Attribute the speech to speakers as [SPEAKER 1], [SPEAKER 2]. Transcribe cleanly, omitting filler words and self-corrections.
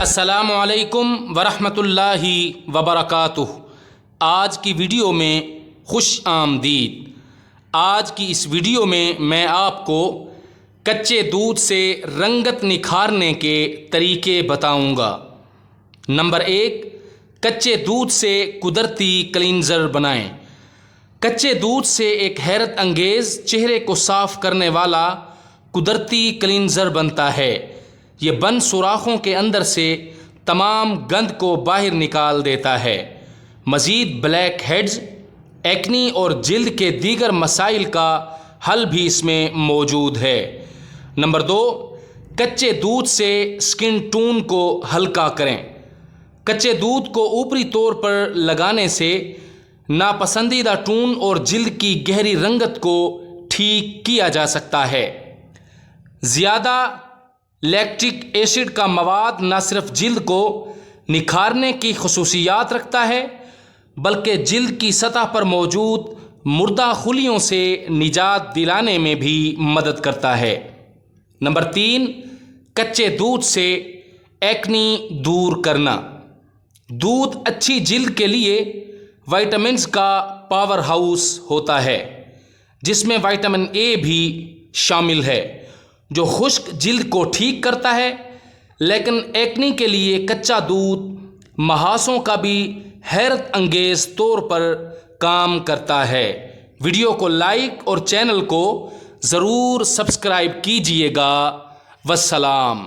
[SPEAKER 1] السلام علیکم ورحمۃ اللہ وبرکاتہ۔ آج کی ویڈیو میں خوش آمدید۔ آج کی اس ویڈیو میں میں آپ کو کچے دودھ سے رنگت نکھارنے کے طریقے بتاؤں گا۔ نمبر 1، کچے دودھ سے قدرتی کلینزر بنائیں۔ کچے دودھ سے ایک حیرت انگیز چہرے کو صاف کرنے والا قدرتی کلینزر بنتا ہے۔ یہ بند سوراخوں کے اندر سے تمام گند کو باہر نکال دیتا ہے۔ مزید بلیک ہیڈز، ایکنی اور جلد کے دیگر مسائل کا حل بھی اس میں موجود ہے۔ نمبر 2، کچے دودھ سے سکن ٹون کو ہلکا کریں۔ کچے دودھ کو اوپری طور پر لگانے سے ناپسندیدہ ٹون اور جلد کی گہری رنگت کو ٹھیک کیا جا سکتا ہے۔ زیادہ لیکٹک ایسڈ کا مواد نہ صرف جلد کو نکھارنے کی خصوصیات رکھتا ہے بلکہ جلد کی سطح پر موجود مردہ خلیوں سے نجات دلانے میں بھی مدد کرتا ہے۔ نمبر 3، کچے دودھ سے ایکنی دور کرنا۔ دودھ اچھی جلد کے لیے وائٹامنز کا پاور ہاؤس ہوتا ہے، جس میں وائٹامن اے بھی شامل ہے جو خشک جلد کو ٹھیک کرتا ہے، لیکن ایکنی کے لیے کچا دودھ محاسوں کا بھی حیرت انگیز طور پر کام کرتا ہے۔ ویڈیو کو لائک اور چینل کو ضرور سبسکرائب کیجیے گا۔ والسلام۔